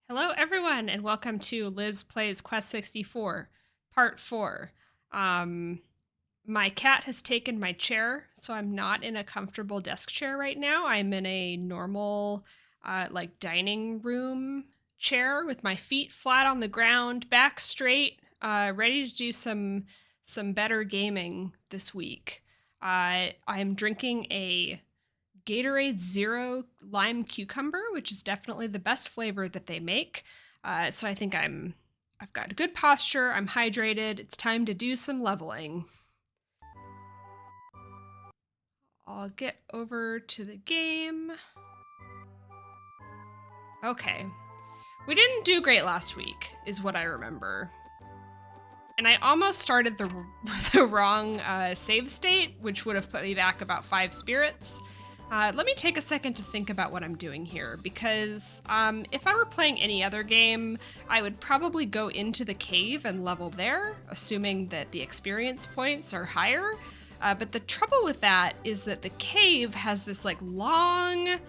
Hello, everyone, and welcome to Liz Plays Quest 64, Part 4. Um, my cat has taken my chair, so I'm not in a comfortable desk chair right now. I'm in a normal, dining room chair with my feet flat on the ground, back straight, ready to do some better gaming this week. I'm drinking a Gatorade Zero Lime Cucumber, which is definitely the best flavor that they make. So I think I've got a good posture. I'm hydrated. It's time to do some leveling. I'll get over to the game. Okay. We didn't do great last week, is what I remember. And I almost started the wrong save state, which would have put me back about 5 spirits. Let me take a second to think about what I'm doing here, because if I were playing any other game, I would probably go into the cave and level there, assuming that the experience points are higher. But the trouble with that is that the cave has this like long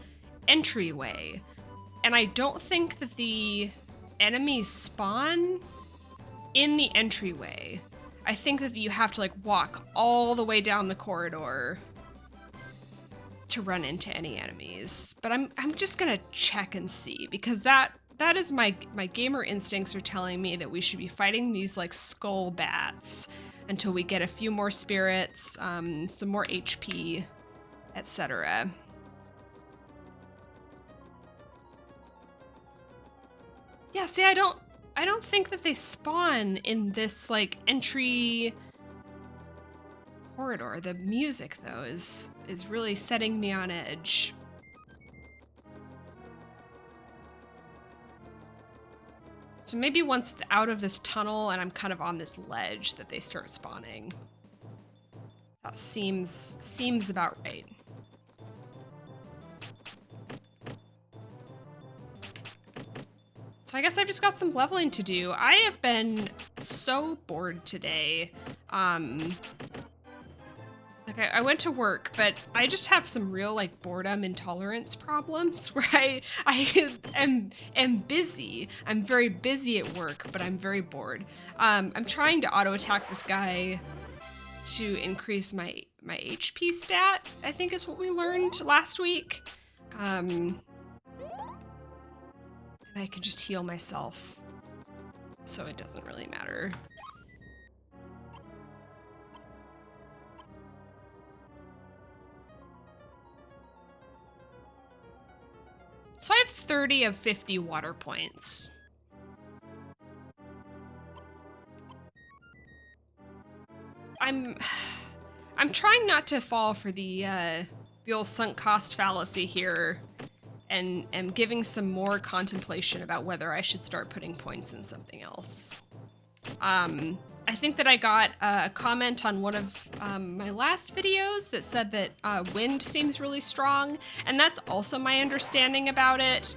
entryway, and I don't think that the enemies spawn in the entryway. I think that you have to like walk all the way down the corridor to run into any enemies. But I'm just gonna check and see, because that is my gamer instincts are telling me that we should be fighting these like skull bats until we get a few more spirits, some more HP, etc. Yeah, see, I don't think that they spawn in this like entry corridor. The music though is really setting me on edge. So maybe once it's out of this tunnel and I'm kind of on this ledge that they start spawning. That seems about right. So I guess I've just got some leveling to do. I have been so bored today. Like I went to work, but I just have some real like boredom intolerance problems where I am busy. I'm very busy at work, but I'm very bored. I'm trying to auto attack this guy to increase my HP stat, I think is what we learned last week. And I can just heal myself, so it doesn't really matter. So I have 30 of 50 water points. I'm I'm trying not to fall for the old sunk cost fallacy here, and am giving some more contemplation about whether I should start putting points in something else. I think that I got a comment on one of my last videos that said that wind seems really strong, and that's also my understanding about it.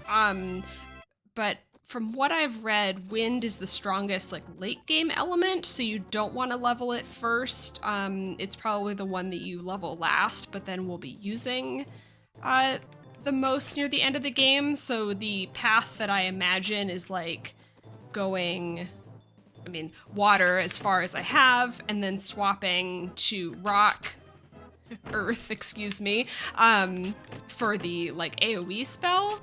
But from what I've read, wind is the strongest like late game element, so you don't want to level it first. It's probably the one that you level last, but then we'll be using the most near the end of the game. So the path that I imagine is like going, water as far as I have, and then swapping to rock, earth, excuse me, for the like AoE spell.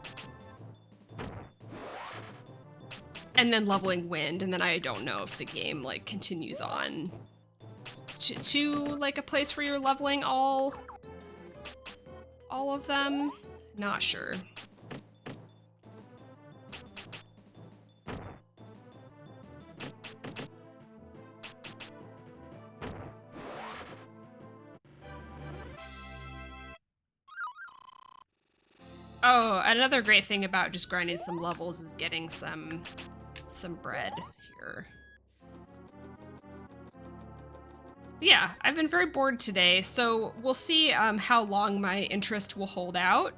And then leveling wind, and then I don't know if the game like continues on to like a place where you're leveling all of them. Not sure. Oh, another great thing about just grinding some levels is getting some bread here. Yeah, I've been very bored today, so we'll see how long my interest will hold out.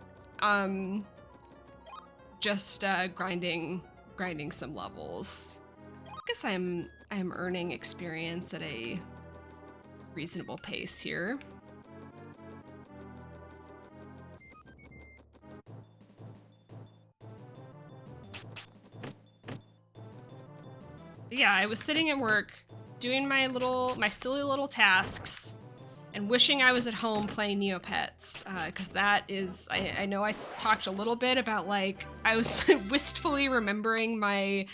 Just grinding some levels. I guess I am earning experience at a reasonable pace here. Yeah, I was sitting at work doing my silly little tasks and wishing I was at home playing Neopets, because that is, I know talked a little bit about like I was wistfully remembering my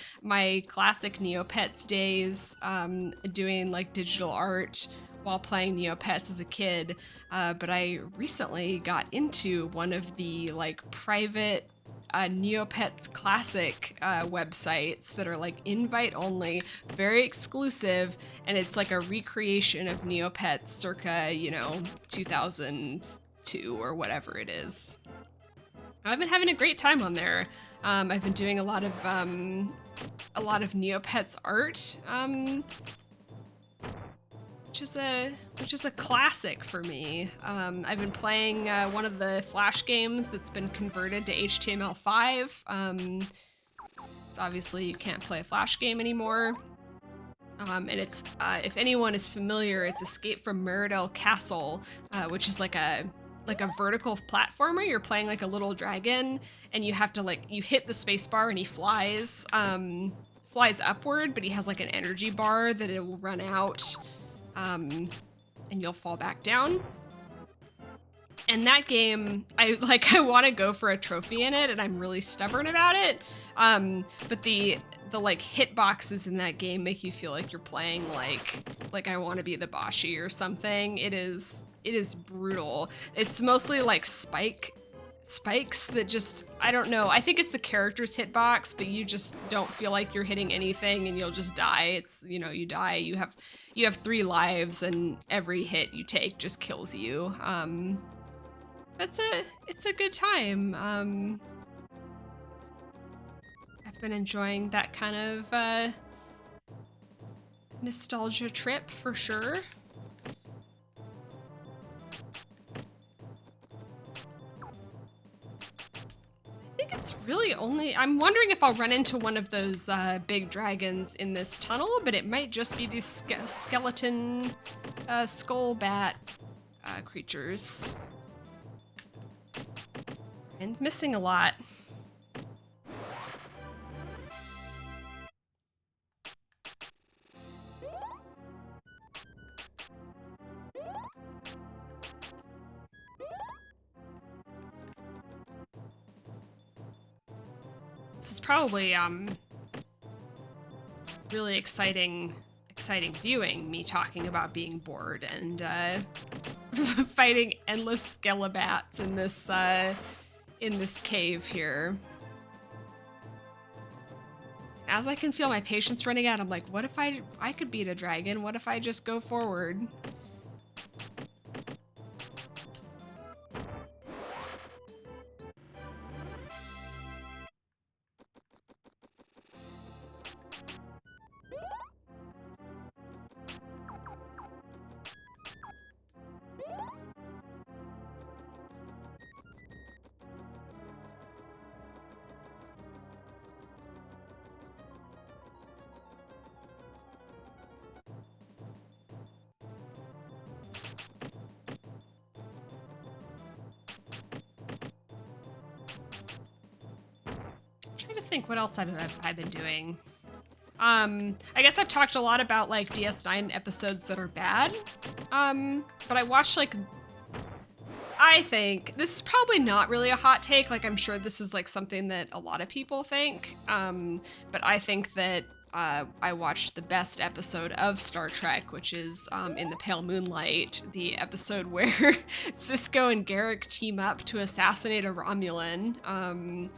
classic Neopets days, doing like digital art while playing Neopets as a kid, but I recently got into one of the like private Neopets classic websites that are like invite only, very exclusive, and it's like a recreation of Neopets circa, 2002 or whatever it is. I've been having a great time on there. I've been doing a lot of Neopets art, which is a classic for me. I've been playing one of the Flash games that's been converted to HTML5. So obviously you can't play a Flash game anymore. And it's, if anyone is familiar, it's Escape from Mirrodale Castle, which is like a vertical platformer. You're playing like a little dragon, and you have to you hit the spacebar and he flies upward, but he has like an energy bar that it will run out. And you'll fall back down. And that game, I want to go for a trophy in it, and I'm really stubborn about it. But the like hitboxes in that game make you feel like you're playing like I Want to Be the Boshi or something. It is brutal. It's mostly like spikes that just, I don't know. I think it's the character's hitbox, but you just don't feel like you're hitting anything, and you'll just die. It's, you die. You have 3 lives, and every hit you take just kills you. It's a good time. I've been enjoying that kind of nostalgia trip for sure. I think it's really only, I'm wondering if I'll run into one of those big dragons in this tunnel, but it might just be these skeleton skull bat creatures. And missing a lot. This is probably really exciting viewing, me talking about being bored and fighting endless skelebats in this cave here. As I can feel my patience running out, I'm like, what if I could beat a dragon? What if I just go forward? Trying to think what else I've been doing. I guess I've talked a lot about like DS9 episodes that are bad. But I watched I think this is probably not really a hot take. Like, I'm sure this is like something that a lot of people think. But I think that I watched the best episode of Star Trek, which is In the Pale Moonlight, the episode where Sisko and Garak team up to assassinate a Romulan.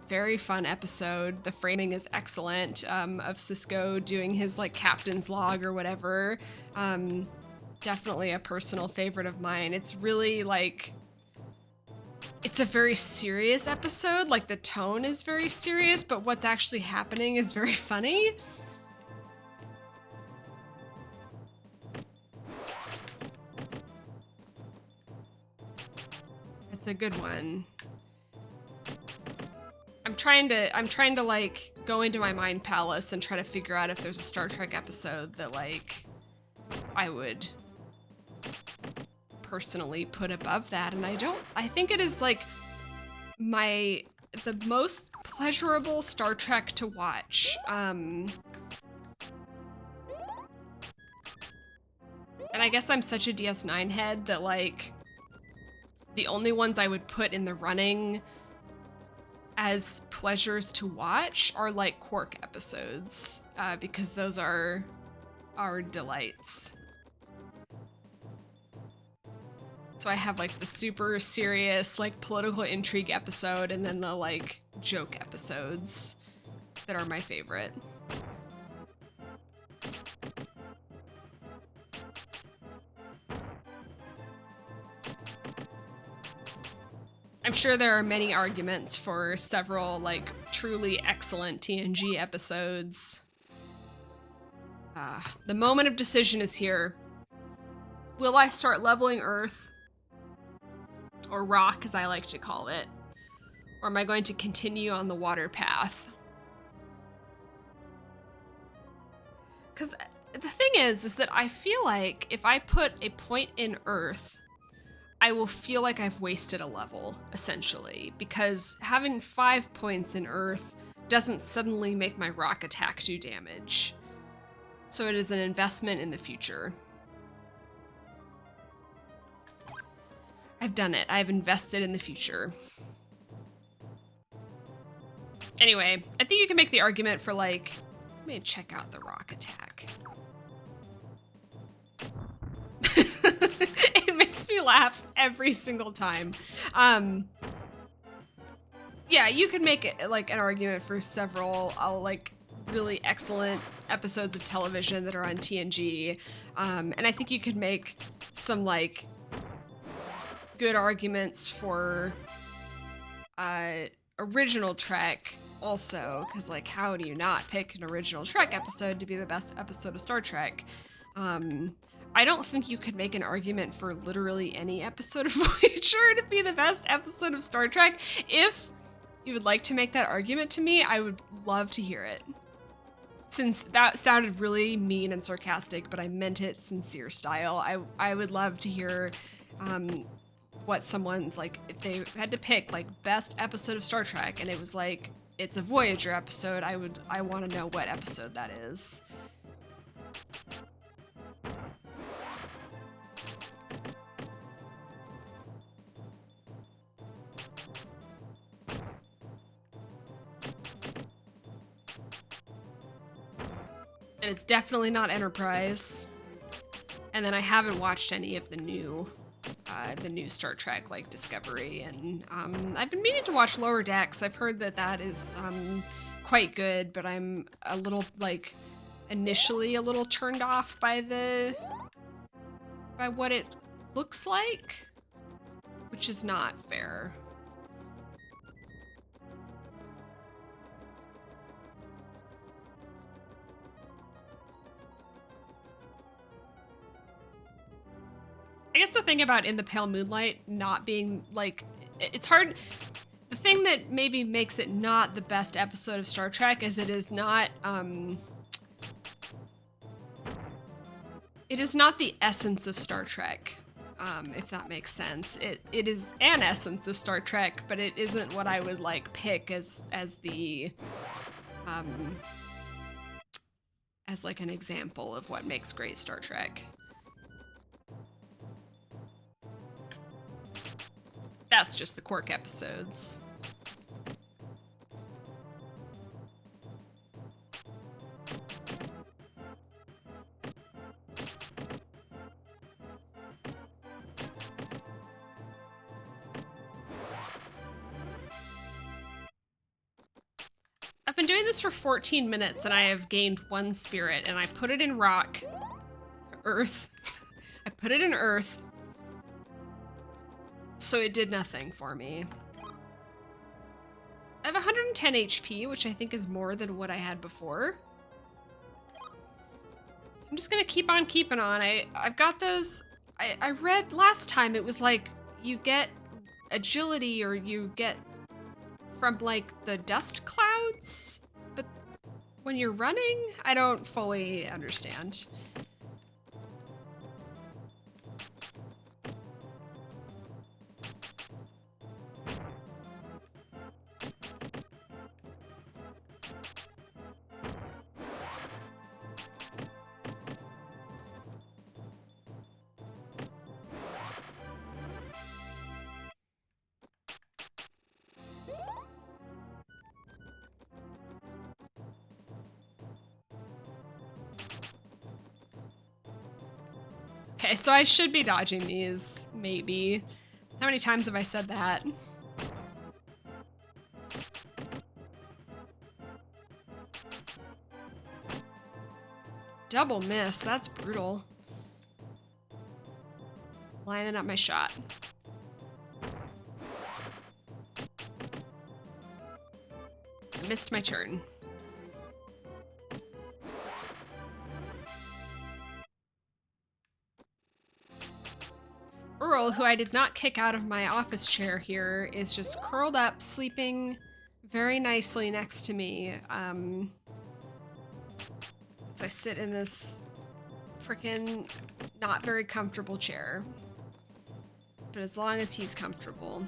Very fun episode. The framing is excellent, of Sisko doing his like captain's log or whatever. Definitely a personal favorite of mine. It's really like, it's a very serious episode. Like, the tone is very serious, but what's actually happening is very funny. It's a good one. I'm trying to like go into my mind palace and try to figure out if there's a Star Trek episode that like I would personally put above that, and I think it is like the most pleasurable Star Trek to watch. And I guess I'm such a DS9 head that, like, the only ones I would put in the running as pleasures to watch are, like, Quark episodes, because those are delights. So I have, like, the super serious, like, political intrigue episode and then the, like, joke episodes that are my favorite. I'm sure there are many arguments for several, like, truly excellent TNG episodes. The moment of decision is here. Will I start leveling Earth? Or rock, as I like to call it? Or am I going to continue on the water path? Because the thing is that I feel like if I put a point in Earth, I will feel like I've wasted a level, essentially, because having 5 points in Earth doesn't suddenly make my rock attack do damage. So it is an investment in the future. I've done it. I've invested in the future. Anyway, I think you can make the argument for, like, let me check out the rock attack. It makes me laugh every single time. Yeah, you could make it, like, an argument for several, like, really excellent episodes of television that are on TNG. And I think you could make some, like, good arguments for original Trek also, because, like, how do you not pick an original Trek episode to be the best episode of Star Trek? I don't think you could make an argument for literally any episode of Voyager to be the best episode of Star Trek. If you would like to make that argument to me, I would love to hear it. Since that sounded really mean and sarcastic, but I meant it sincere style, I would love to hear what someone's, like, if they had to pick, like, best episode of Star Trek and it was like, it's a Voyager episode, I want to know what episode that is. And it's definitely not Enterprise. And then I haven't watched any of the new Star Trek, like Discovery, and I've been meaning to watch Lower Decks. I've heard that that is quite good, but I'm a little, like, initially a little turned off by what it looks like, which is not fair. I guess the thing about In the Pale Moonlight not being, like, it's hard. The thing that maybe makes it not the best episode of Star Trek is it is not the essence of Star Trek, if that makes sense. It is an essence of Star Trek, but it isn't what I would, like, pick as the as, like, an example of what makes great Star Trek. That's just the Quark episodes. I've been doing this for 14 minutes and I have gained 1 spirit, and I put it in Earth. I put it in Earth. So it did nothing for me. I have 110 HP, which I think is more than what I had before. So I'm just gonna keep on keeping on. I've got those. I read last time it was like you get agility, or you get from, like, the dust clouds, but when you're running, I don't fully understand. Okay, so I should be dodging these, maybe. How many times have I said that? Double miss, that's brutal. Lining up my shot. I missed my turn. Earl, who I did not kick out of my office chair here, is just curled up, sleeping very nicely next to me. As I sit in this freaking not very comfortable chair. But as long as he's comfortable.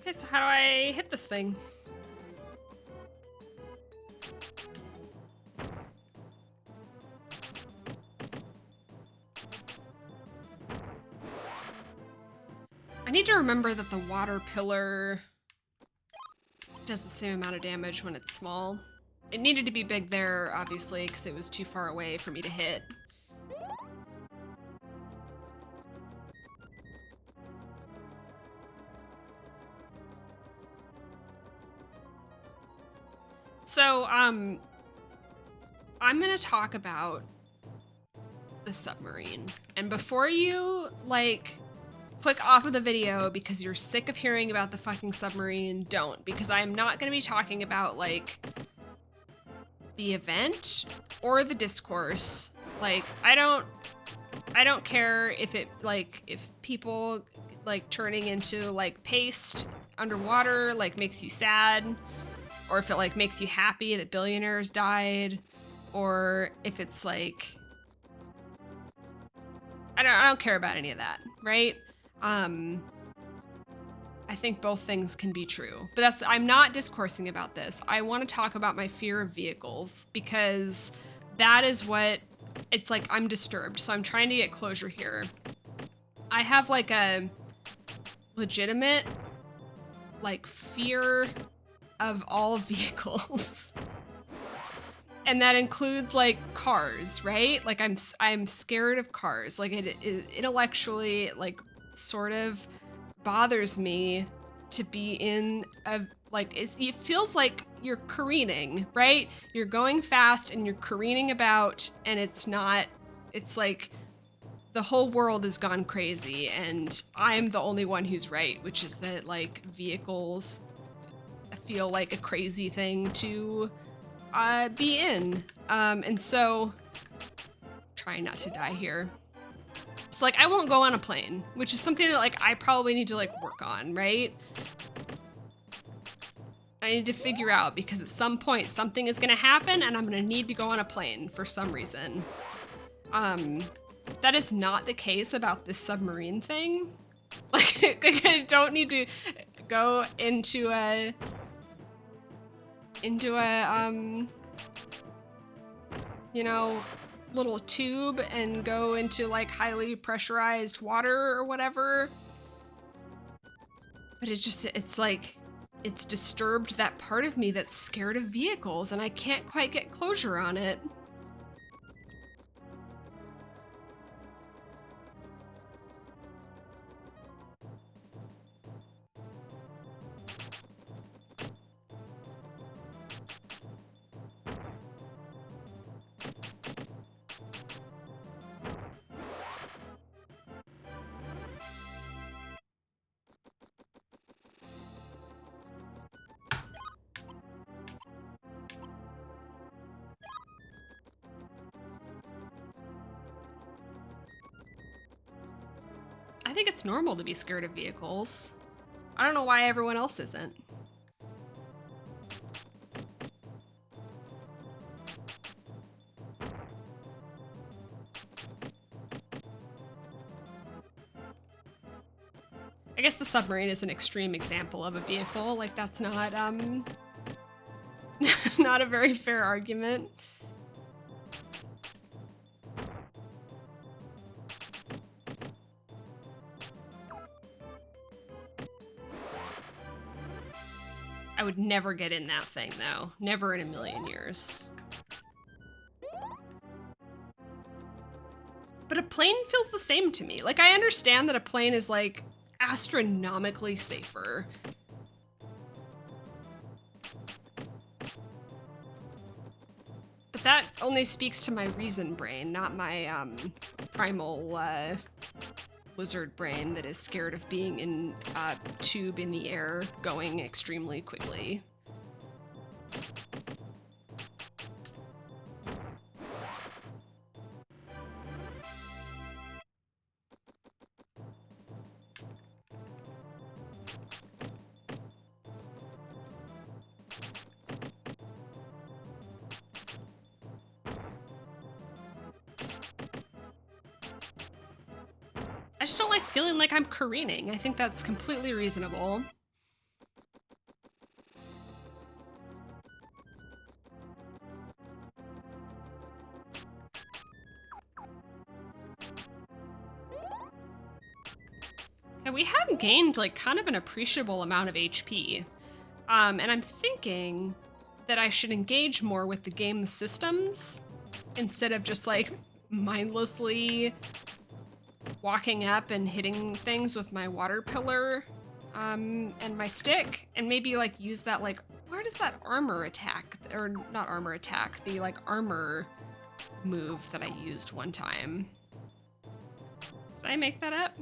Okay, so how do I hit this thing? I need to remember that the water pillar does the same amount of damage when it's small. It needed to be big there, obviously, because it was too far away for me to hit. So, I'm gonna talk about the submarine. And before you, like, click off of the video because you're sick of hearing about the fucking submarine, don't. Because I'm not gonna be talking about, like, the event or the discourse. Like, I don't care if it, like, if people, like, turning into, like, paste underwater, like, makes you sad. Or if it, like, makes you happy that billionaires died. Or if it's, like... I don't care about any of that, right? I think both things can be true. But I'm not discoursing about this. I want to talk about my fear of vehicles, because that is what... It's like, I'm disturbed, so I'm trying to get closure here. I have, like, a legitimate, like, fear of all vehicles. And that includes, like, cars, right? Like, I'm scared of cars. Like, it intellectually, like, sort of bothers me to be in a, like, it feels like you're careening, right? You're going fast and you're careening about, and it's like the whole world has gone crazy and I'm the only one who's right, which is that, like, vehicles feel like a crazy thing to be in. And so, trying not to die here. So, like, I won't go on a plane, which is something that, like, I probably need to, like, work on, right? I need to figure out, because at some point something is gonna happen and I'm gonna need to go on a plane for some reason. That is not the case about this submarine thing. Like, I don't need to go into a you know, little tube and go into, like, highly pressurized water or whatever. But it's like, it's disturbed that part of me that's scared of vehicles, and I can't quite get closure on it. I think it's normal to be scared of vehicles. I don't know why everyone else isn't. I guess the submarine is an extreme example of a vehicle. Like, that's not, not a very fair argument. I would never get in that thing, though. Never in a million years. But a plane feels the same to me. Like, I understand that a plane is, like, astronomically safer. But that only speaks to my reason brain, not my, primal, lizard brain that is scared of being in a tube in the air going extremely quickly. I just don't like feeling like I'm careening. I think that's completely reasonable. And we have gained like kind of an appreciable amount of HP. And I'm thinking that I should engage more with the game systems instead of just like mindlessly walking up and hitting things with my water pillar and my stick, and maybe like use that like, where does that armor attack, or not armor attack, the like armor move that I used one time. Did I make that up?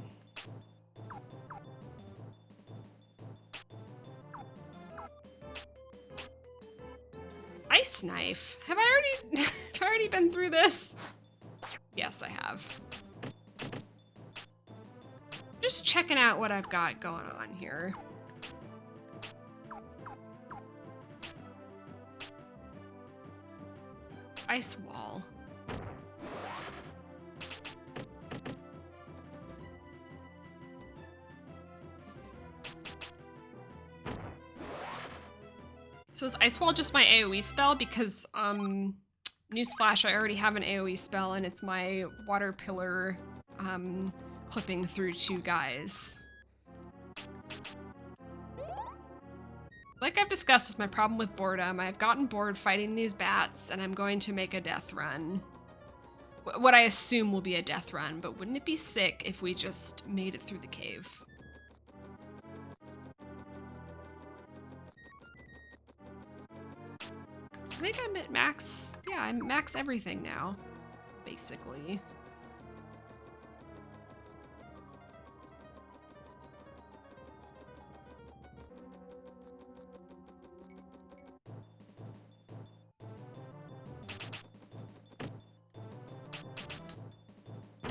Ice knife. Have I already been through this? Yes, I have. Just checking out what I've got going on here. Ice wall. So is Ice Wall just my AoE spell? Because, newsflash, I already have an AoE spell and it's my water pillar, clipping through two guys. Like I've discussed with my problem with boredom, I've gotten bored fighting these bats and I'm going to make a death run. What I assume will be a death run, but wouldn't it be sick if we just made it through the cave? I think I'm at max. Yeah, I'm max everything now, basically.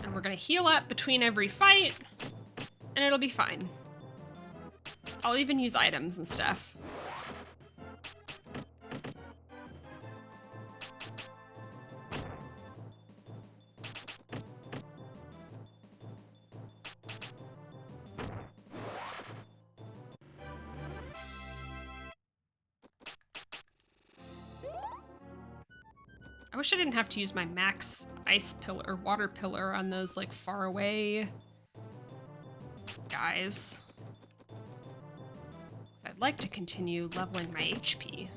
And we're gonna heal up between every fight, and it'll be fine. I'll even use items and stuff. I wish I didn't have to use my max ice pillar or water pillar on those like far away guys. I'd like to continue leveling my HP.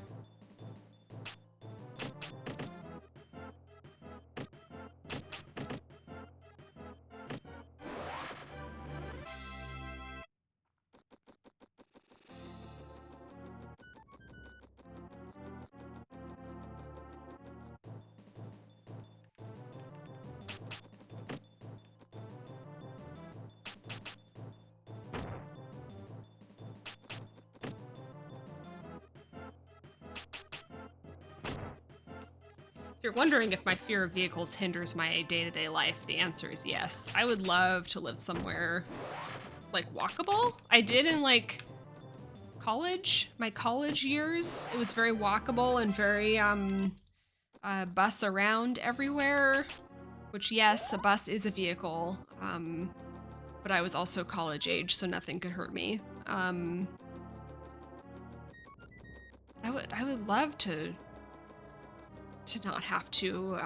If you're wondering if my fear of vehicles hinders my day-to-day life, the answer is yes. I would love to live somewhere like walkable. I did in like college, my college years. It was very walkable and very bus around everywhere, which yes, a bus is a vehicle, but I was also college age, so nothing could hurt me. I would love to not have to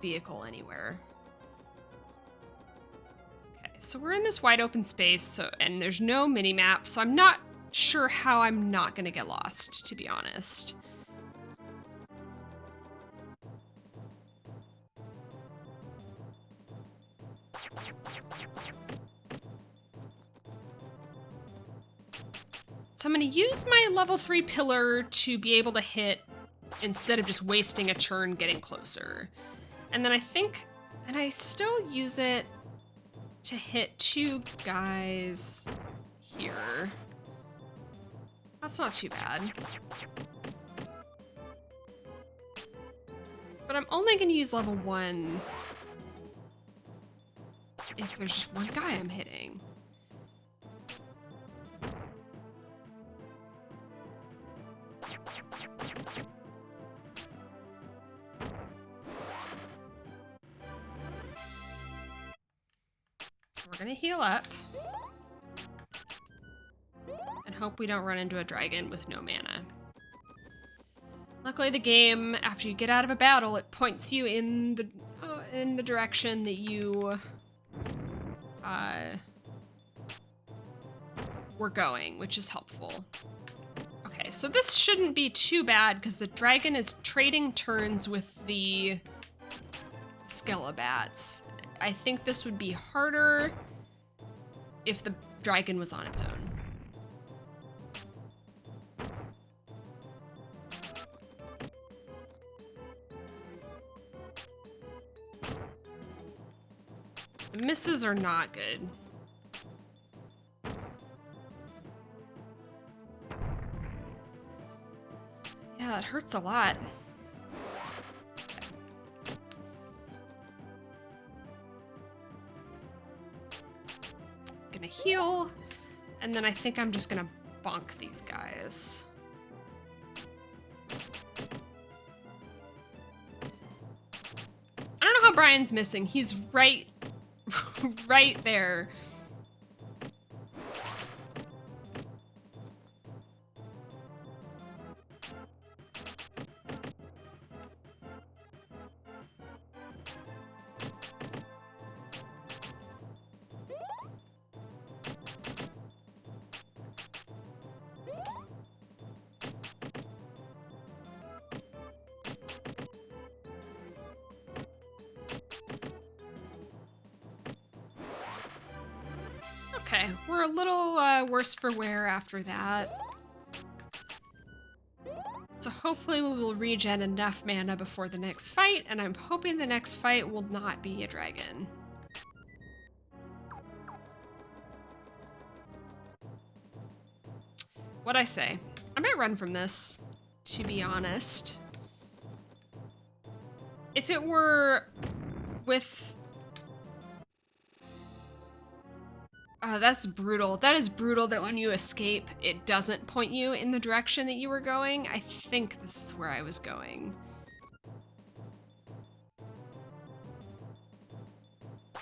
vehicle anywhere. Okay, so we're in this wide open space, and there's no mini map, so I'm not sure how I'm not gonna get lost, to be honest. So I'm gonna use my level 3 pillar to be able to hit instead of just wasting a turn getting closer. And then I think, and I still use it to hit 2 guys here. That's not too bad. But I'm only gonna use level 1 if there's just one guy I'm hitting. We're gonna heal up and hope we don't run into a dragon with no mana. Luckily, the game, after you get out of a battle, it points you in the direction that you were going, which is helpful. Okay, so this shouldn't be too bad because the dragon is trading turns with the Skelebats. I think this would be harder if the dragon was on its own. The misses are not good. Yeah, it hurts a lot. Gonna heal, and then I think I'm just gonna bonk these guys. I don't know how Brian's missing. He's right there. Okay, we're a little worse for wear after that. So hopefully we will regen enough mana before the next fight, and I'm hoping the next fight will not be a dragon. What'd I say? I might run from this, to be honest. If it were with... that's brutal. That is brutal that when you escape, it doesn't point you in the direction that you were going. I think this is where I was going. I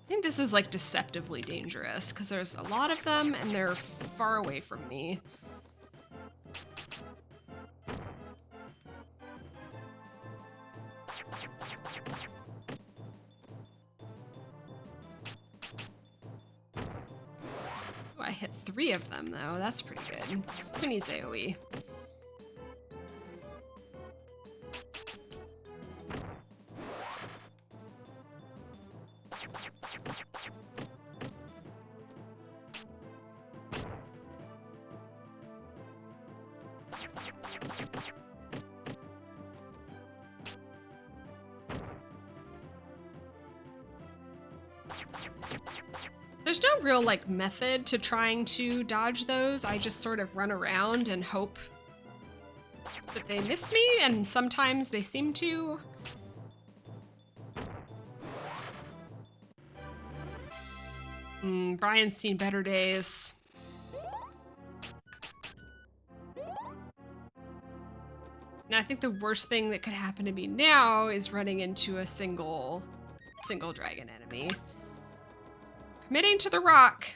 think this is like deceptively dangerous because there's a lot of them and they're far away from me. I hit 3 of them, though. That's pretty good. Who needs AoE? There's no real, like, method to trying to dodge those. I just sort of run around and hope that they miss me, and sometimes they seem to. Brian's seen better days. And I think the worst thing that could happen to me now is running into a single dragon enemy. Committing to the rock.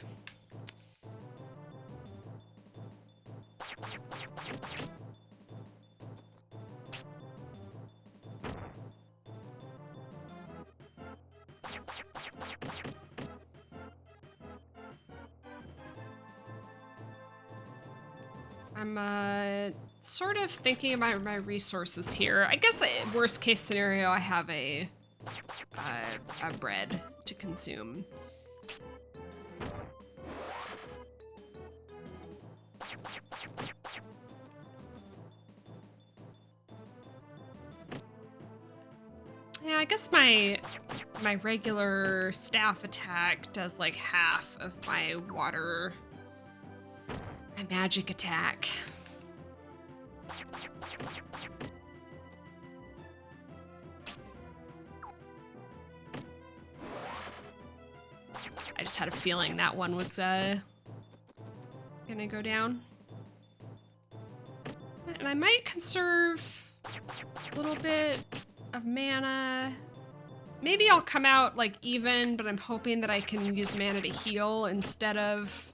I'm sort of thinking about my resources here. I guess worst case scenario, I have a bread to consume. Yeah, I guess my regular staff attack does like half of my magic attack. I just had a feeling that one was gonna go down. And I might conserve a little bit of mana. Maybe I'll come out like even, but I'm hoping that I can use mana to heal instead of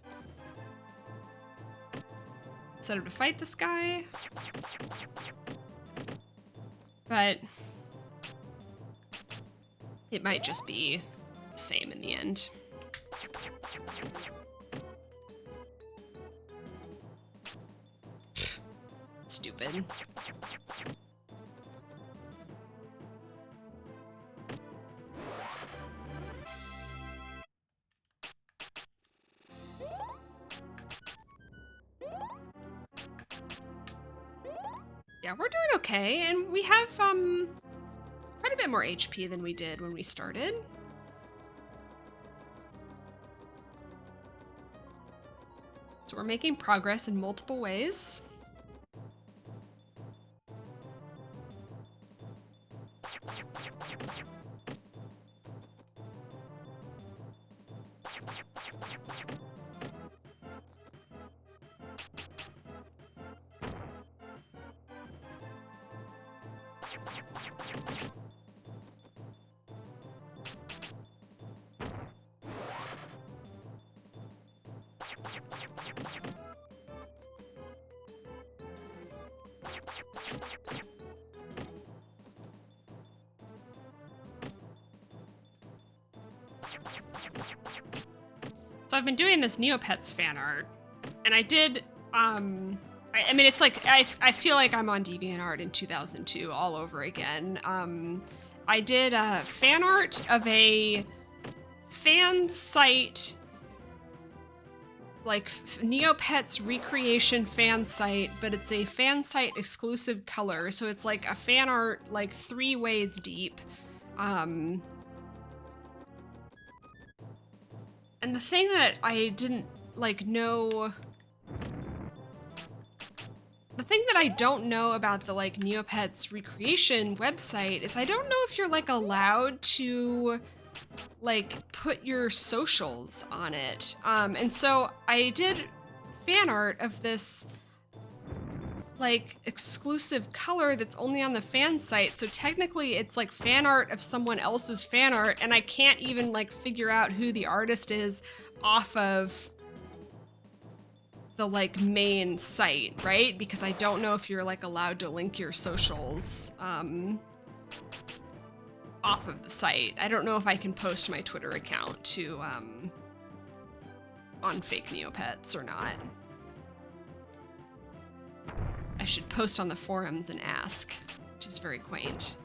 to fight this guy. But it might just be the same in the end. Stupid. Yeah, we're doing okay, and we have quite a bit more HP than we did when we started. So we're making progress in multiple ways. So I've been doing this Neopets fan art, and I did, I mean, it's like, I feel like I'm on DeviantArt in 2002 all over again. I did a fan art of a fan site, like Neopets recreation fan site, but it's a fan site exclusive color. So it's like a fan art, like 3 ways deep. And the thing that I didn't know, the thing that I don't know about the like Neopets recreation website is I don't know if you're like allowed to like put your socials on it. And so I did fan art of this like exclusive color that's only on the fan site. So technically it's like fan art of someone else's fan art, and I can't even like figure out who the artist is off of the like main site, right? Because I don't know if you're like allowed to link your socials off of the site. I don't know if I can post my Twitter account to on fake Neopets or not. I should post on the forums and ask, which is very quaint.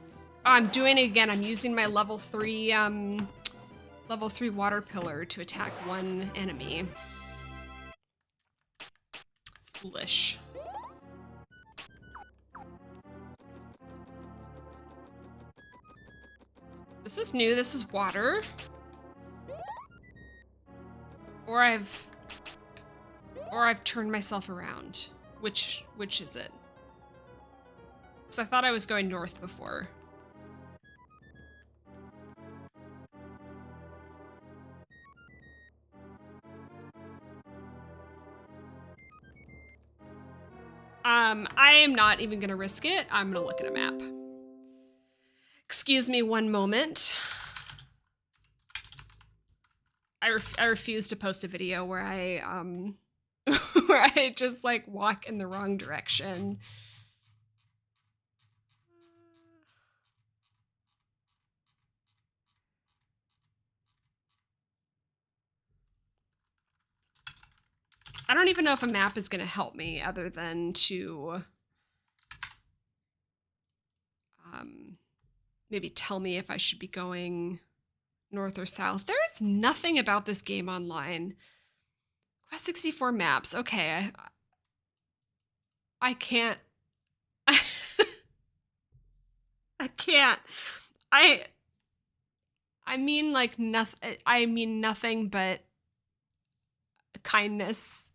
Oh, I'm doing it again. I'm using my level 3 water pillar to attack one enemy. Foolish. This is new. This is water. Or I've turned myself around. Which is it? Because I thought I was going north before. I am not even gonna risk it. I'm gonna look at a map. Excuse me one moment. I refuse to post a video where I where I just like walk in the wrong direction. I don't even know if a map is going to help me other than to maybe tell me if I should be going north or south. There is nothing about this game online. Quest 64 maps. Okay. I can't. I can't. I mean like nothing. I mean nothing but kindness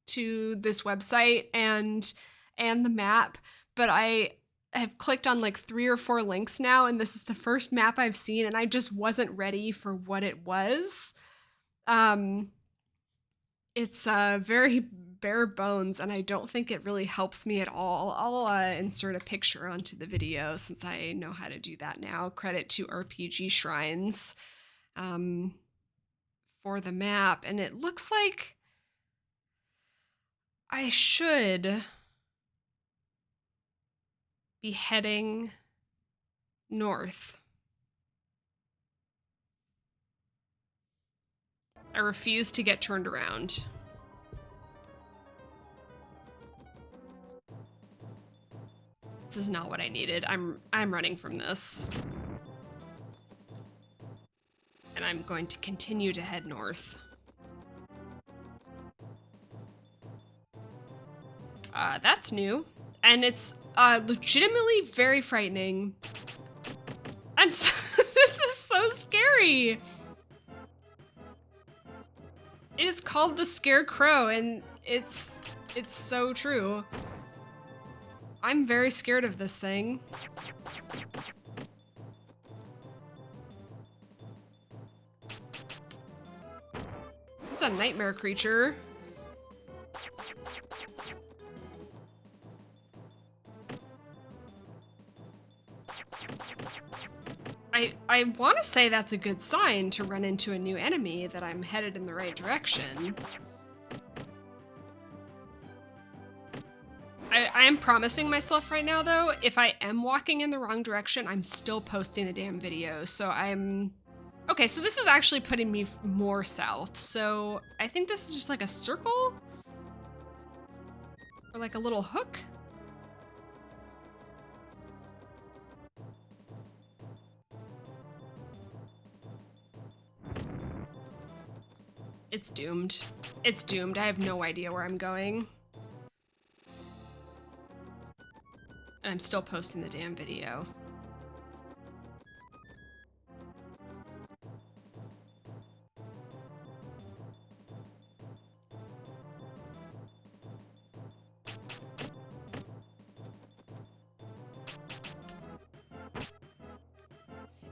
to this website and the map, but I have clicked on like 3 or 4 links now, and this is the first map I've seen, and I just wasn't ready for what it was. It's very bare bones, and I don't think it really helps me at all. I'll insert a picture onto the video since I know how to do that now. Credit to RPG Shrines for the map, and it looks like I should be heading north. I refuse to get turned around. This is not what I needed. I'm running from this. And I'm going to continue to head north. That's new. And it's legitimately very frightening. This is so scary. It is called the Scarecrow, and it's so true. I'm very scared of this thing. It's a nightmare creature. I want to say that's a good sign to run into a new enemy, that I'm headed in the right direction. I am promising myself right now, though, if I am walking in the wrong direction, I'm still posting the damn video. So okay, so this is actually putting me more south. So I think this is just like a circle? Or like a little hook? It's doomed. It's doomed. I have no idea where I'm going. And I'm still posting the damn video.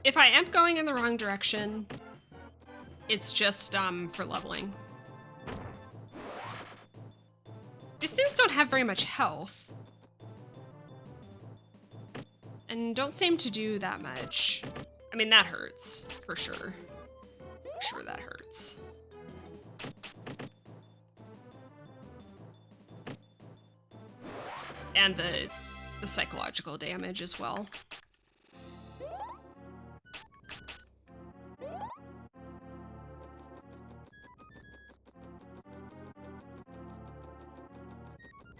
If I am going in the wrong direction, it's just for leveling. These things don't have very much health. And don't seem to do that much. I mean, that hurts, for sure. For sure that hurts. And the psychological damage as well.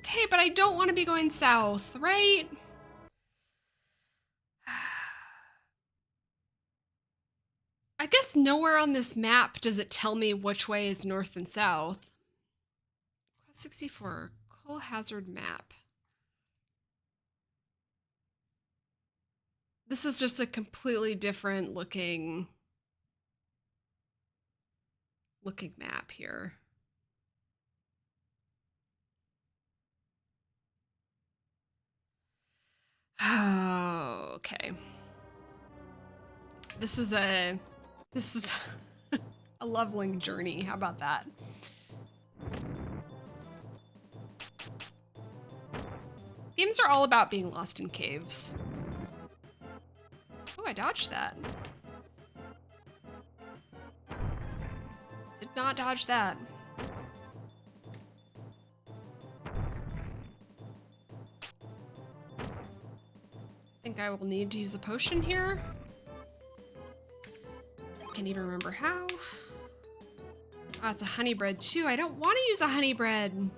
Okay, but I don't want to be going south, right? I guess nowhere on this map does it tell me which way is north and south. Quest 64, Coal Hazard map. This is just a completely different looking map here. Oh, okay. This is a leveling journey. How about that? Games are all about being lost in caves. Oh, I dodged that. Did not dodge that. I think I will need to use a potion here. I can't even remember how. Oh, it's a honey bread too. I don't want to use a honey bread.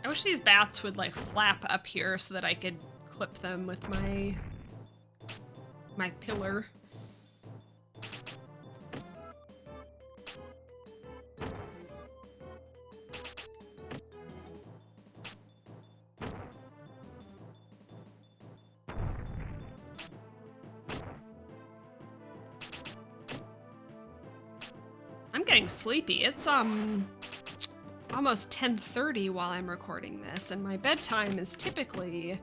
I wish these bats would like flap up here so that I could clip them with my pillar. I'm getting sleepy. It's almost 10:30 while I'm recording this, and my bedtime is typically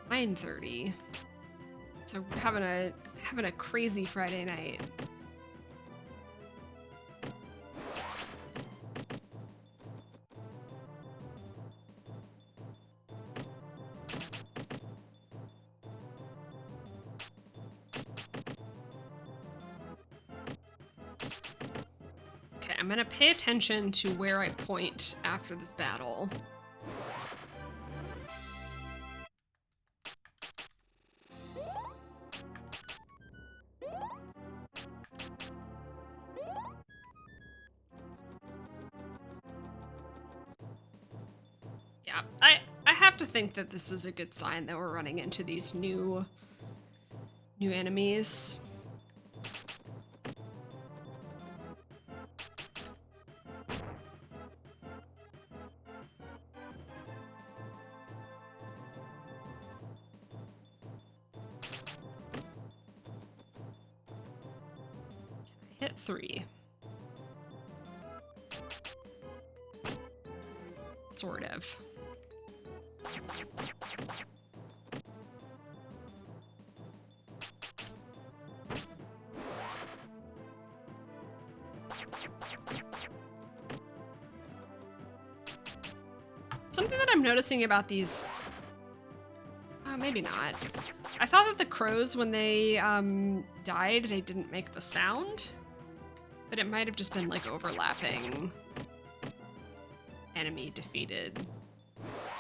9:30. So we're having a crazy Friday night. Okay, I'm gonna pay attention to where I point after this battle. Yeah, I have to think that this is a good sign that we're running into these new enemies. Hit 3. Sort of. Something that I'm noticing about these... maybe not. I thought that the crows, when they died, they didn't make the sound. But it might have just been like overlapping enemy defeated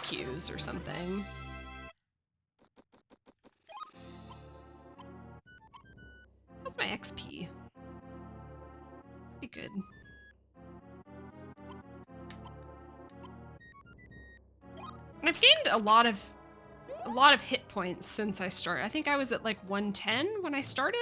cues or something. How's my XP? Pretty good. And I've gained a lot of hit points since I started. I think I was at like 110 when I started.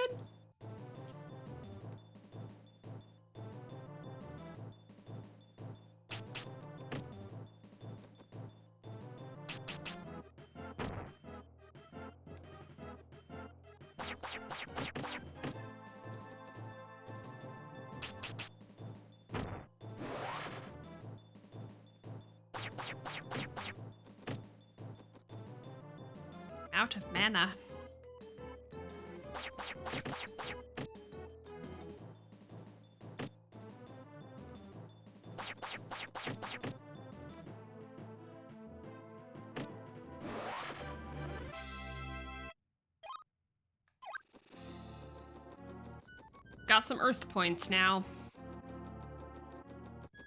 Out of mana. Got some earth points now.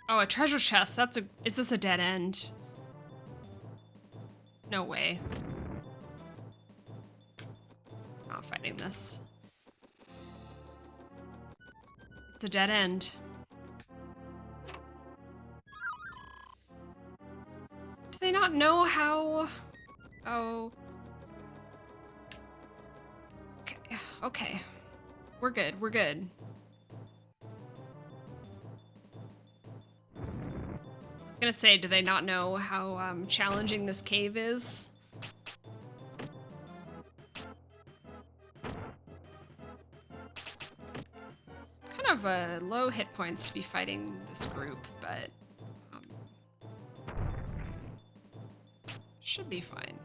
Oh, a treasure chest. Is this a dead end? No way. Not fighting this. It's a dead end. Do they not know how... Oh. Okay. We're good. We're good. I was gonna say, do they not know how challenging this cave is? Kind of low hit points to be fighting this group, but should be fine.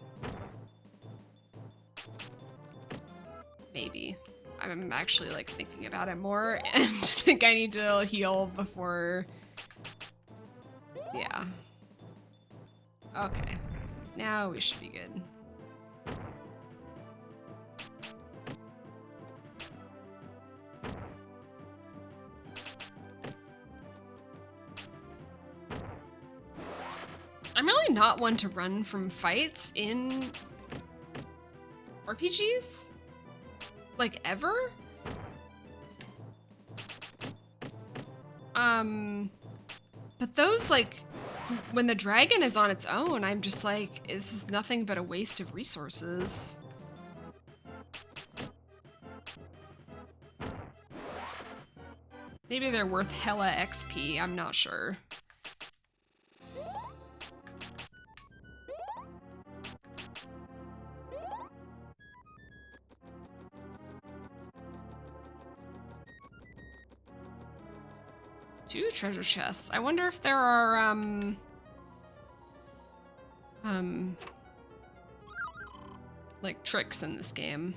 Maybe. I'm actually like thinking about it more and think I need to heal before. Yeah. Okay. Now we should be good. I'm really not one to run from fights in RPGs. Like, ever? But those, like, when the dragon is on its own, I'm just like, this is nothing but a waste of resources. Maybe they're worth hella XP, I'm not sure. Two treasure chests. I wonder if there are, like tricks in this game.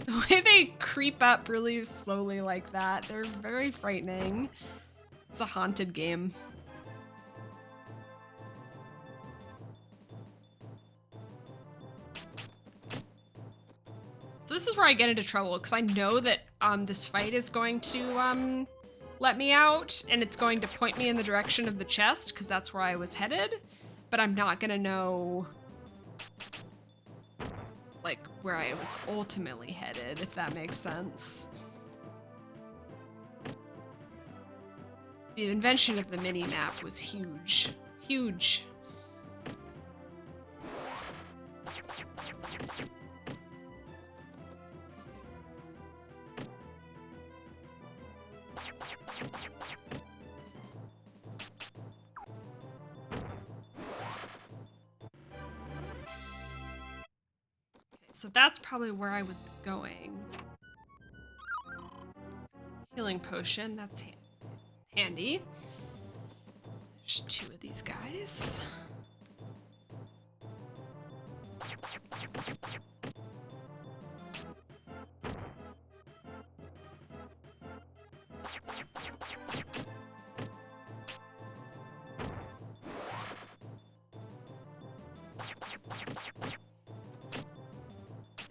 The way they creep up really slowly like that, they're very frightening. It's a haunted game. So this is where I get into trouble, because I know that this fight is going to let me out, and it's going to point me in the direction of the chest, because that's where I was headed, but I'm not gonna know like where I was ultimately headed, if that makes sense. The invention of the mini-map was huge. Huge. So that's probably where I was going. Healing potion, that's handy. There's two of these guys.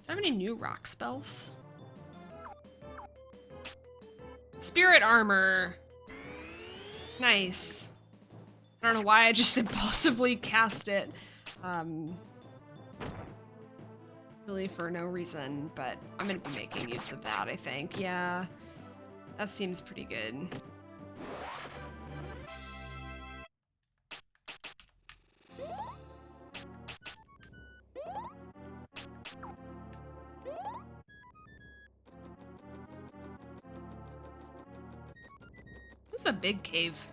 Do I have any new rock spells? Spirit armor. Nice. I don't know why I just impulsively cast it. Really for no reason, but I'm gonna be making use of that, I think. Yeah, that seems pretty good. This is a big cave.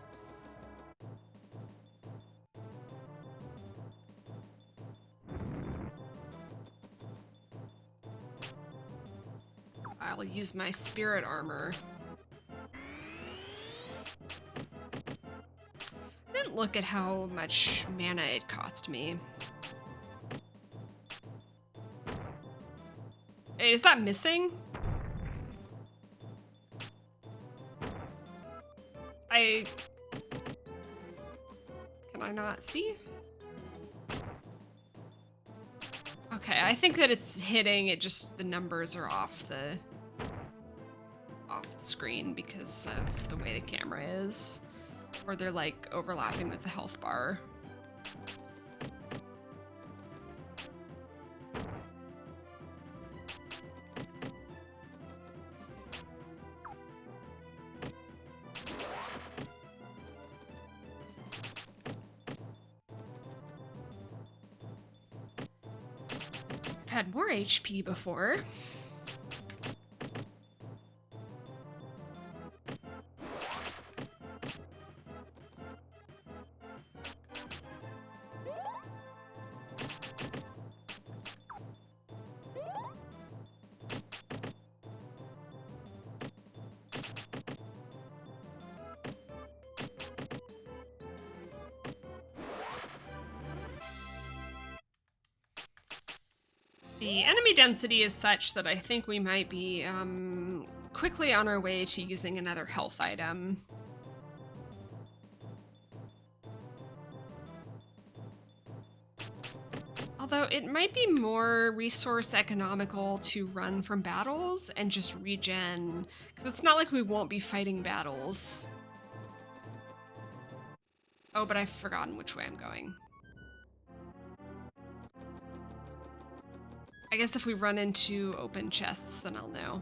I'll use my spirit armor. I didn't look at how much mana it cost me. Hey, is that missing? Can I not see? Okay, I think that it's hitting, it just, the numbers are off the screen because of the way the camera is. Or they're like overlapping with the health bar. I've had more HP before. The enemy density is such that I think we might be quickly on our way to using another health item. Although it might be more resource economical to run from battles and just regen, because it's not like we won't be fighting battles. Oh, but I've forgotten which way I'm going. I guess if we run into open chests, then I'll know.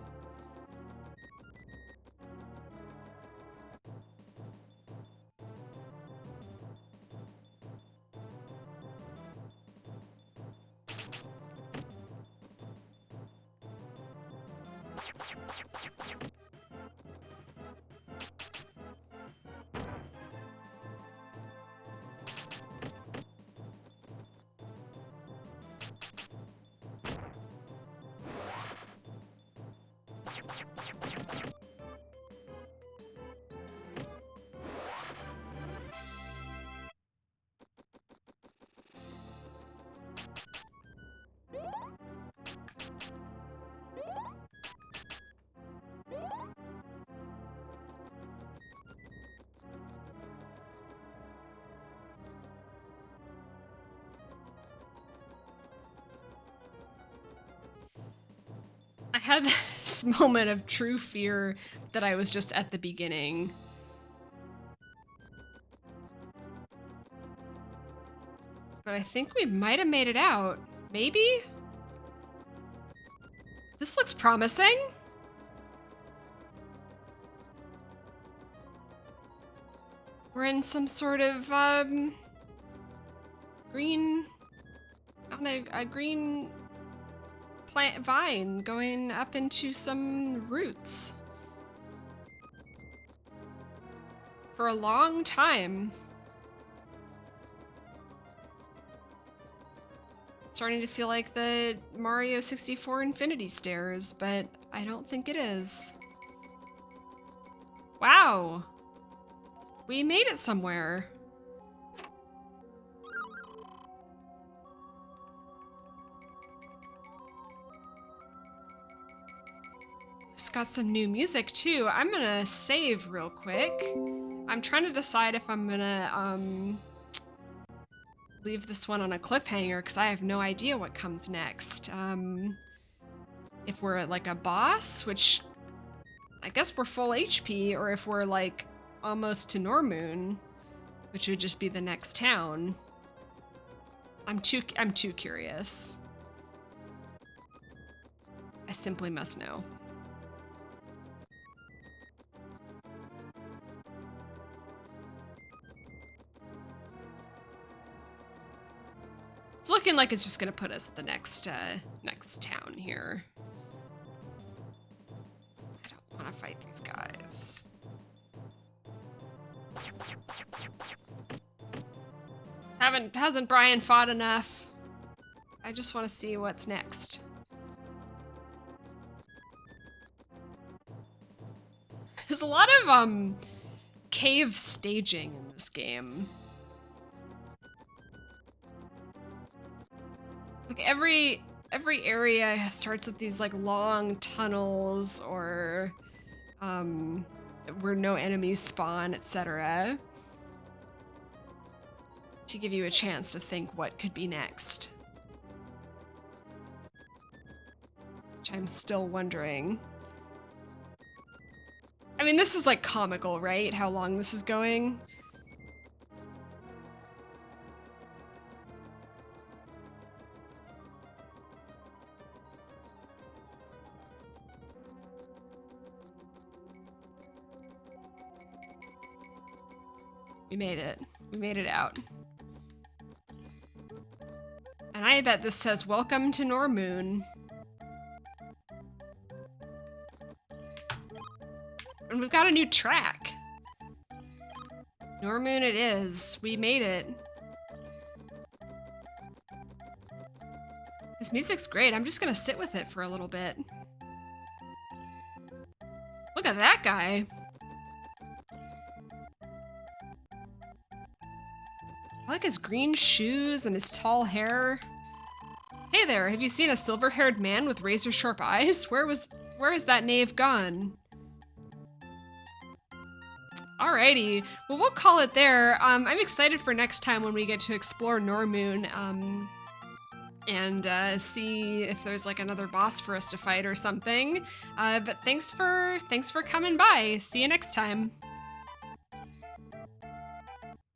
I had this moment of true fear that I was just at the beginning. But I think we might have made it out. Maybe? This looks promising. We're in some sort of green, on a green plant vine going up into some roots. For a long time. Starting to feel like the Mario 64 Infinity Stairs, but I don't think it is. Wow. We made it somewhere. It's got some new music too. I'm gonna save real quick. I'm trying to decide if I'm gonna leave this one on a cliffhanger because I have no idea what comes next. If we're at like a boss, which I guess we're full HP, or if we're like almost to Normoon, which would just be the next town. I'm too curious. I simply must know. It's looking like it's just gonna put us at the next next town here. I don't want to fight these guys. Hasn't Brian fought enough? I just want to see what's next. There's a lot of cave staging in this game. Like every area starts with these like long tunnels or where no enemies spawn, etc. To give you a chance to think what could be next. Which I'm still wondering. I mean, this is like comical, right? How long this is going. We made it. We made it out. And I bet this says, "Welcome to Normoon." And we've got a new track. Normoon it is. We made it. This music's great. I'm just gonna sit with it for a little bit. Look at that guy. I like his green shoes and his tall hair. Hey there, have you seen a silver-haired man with razor-sharp eyes? Where is that knave gone? Alrighty, well, we'll call it there. I'm excited for next time when we get to explore Normoon, and see if there's like another boss for us to fight or something. But thanks for coming by. See you next time.